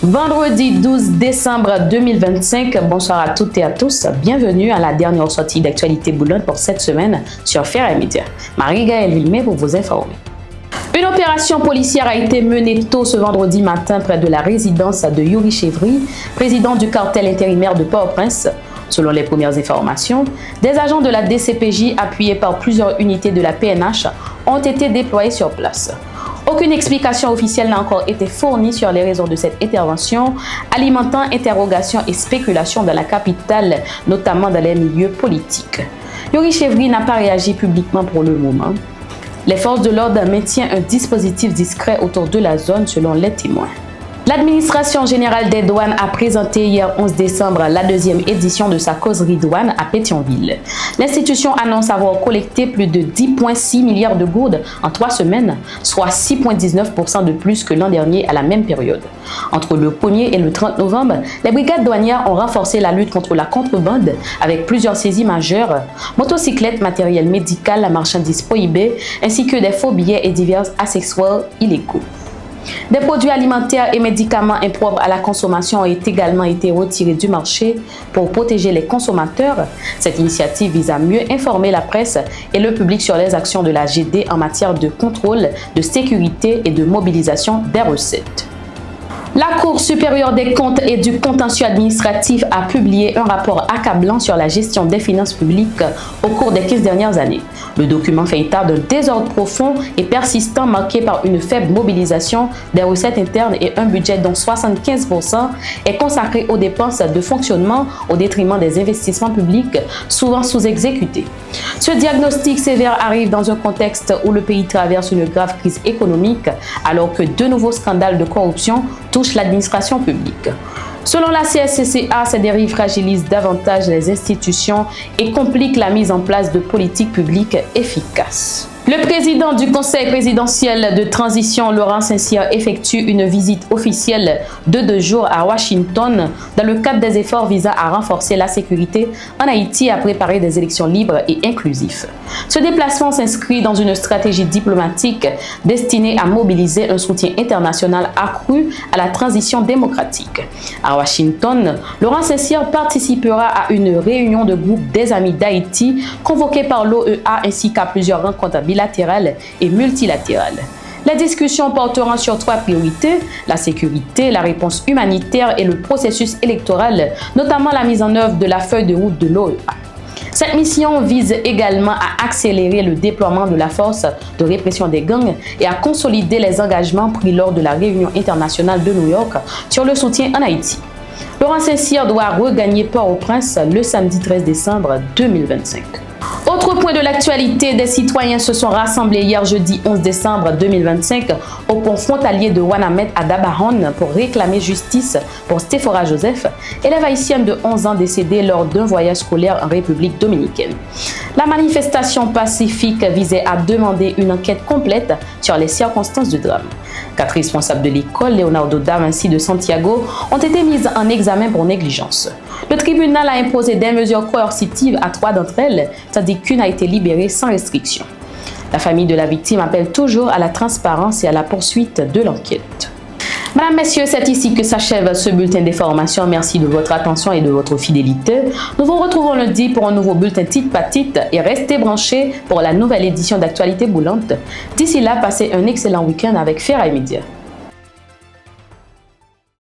Vendredi 12 décembre 2025, bonsoir à toutes et à tous, bienvenue à la dernière sortie d'actualité boulante pour cette semaine sur Ferraille Média. Marie-Gaëlle Villemé pour vous informer. Une opération policière a été menée tôt ce vendredi matin près de la résidence de Yuri Chevry, président du cartel intérimaire de Port-au-Prince. Selon les premières informations, des agents de la DCPJ appuyés par plusieurs unités de la PNH ont été déployés sur place. Aucune explication officielle n'a encore été fournie sur les raisons de cette intervention, alimentant interrogations et spéculations dans la capitale, notamment dans les milieux politiques. Yuri Chevry n'a pas réagi publiquement pour le moment. Les forces de l'ordre maintiennent un dispositif discret autour de la zone selon les témoins. L'administration générale des douanes a présenté hier 11 décembre la deuxième édition de sa causerie douane à Pétionville. L'institution annonce avoir collecté plus de 10,6 milliards de gourdes en 3 semaines, soit 6,19% de plus que l'an dernier à la même période. Entre le 1er et le 30 novembre, les brigades douanières ont renforcé la lutte contre la contrebande avec plusieurs saisies majeures, motocyclettes, matériel médical, marchandises prohibées, ainsi que des faux billets et divers accessoires illégaux. Des produits alimentaires et médicaments impropres à la consommation ont également été retirés du marché pour protéger les consommateurs. Cette initiative vise à mieux informer la presse et le public sur les actions de la GD en matière de contrôle, de sécurité et de mobilisation des recettes. La Cour supérieure des comptes et du contentieux administratif a publié un rapport accablant sur la gestion des finances publiques au cours des 15 dernières années. Le document fait état d'un désordre profond et persistant marqué par une faible mobilisation des recettes internes et un budget dont 75% est consacré aux dépenses de fonctionnement au détriment des investissements publics, souvent sous-exécutés. Ce diagnostic sévère arrive dans un contexte où le pays traverse une grave crise économique alors que de nouveaux scandales de corruption touchent l'administration publique. Selon la CSCCA, ces dérives fragilisent davantage les institutions et compliquent la mise en place de politiques publiques efficaces. Le président du Conseil présidentiel de transition, Laurent Saint-Cyr, effectue une visite officielle de 2 jours à Washington dans le cadre des efforts visant à renforcer la sécurité en Haïti et à préparer des élections libres et inclusives. Ce déplacement s'inscrit dans une stratégie diplomatique destinée à mobiliser un soutien international accru à la transition démocratique. À Washington, Laurent Saint-Cyr participera à une réunion de groupe des Amis d'Haïti convoquée par l'OEA ainsi qu'à plusieurs rencontres bilatérales et multilatérales. Les discussions porteront sur 3 priorités, la sécurité, la réponse humanitaire et le processus électoral, notamment la mise en œuvre de la feuille de route de l'OEA. Cette mission vise également à accélérer le déploiement de la force de répression des gangs et à consolider les engagements pris lors de la réunion internationale de New York sur le soutien en Haïti. Laurent Saint-Cyr doit regagner Port-au-Prince le samedi 13 décembre 2025. Autre point de l'actualité, des citoyens se sont rassemblés hier jeudi 11 décembre 2025 au pont frontalier de Ouanamet à Dabaron pour réclamer justice pour Stéphora Joseph, élève haïtienne de 11 ans décédée lors d'un voyage scolaire en République dominicaine. La manifestation pacifique visait à demander une enquête complète sur les circonstances du drame. 4 responsables de l'école, Leonardo Da Vinci de Santiago, ont été mis en examen pour négligence. Le tribunal a imposé des mesures coercitives à 3 d'entre elles, tandis qu'une a été libérée sans restriction. La famille de la victime appelle toujours à la transparence et à la poursuite de l'enquête. Mesdames, Messieurs, c'est ici que s'achève ce bulletin d'information. Merci de votre attention et de votre fidélité. Nous vous retrouvons lundi pour un nouveau bulletin titre par titre et restez branchés pour la nouvelle édition d'Actualité Boulante. D'ici là, passez un excellent week-end avec Ferraille Média.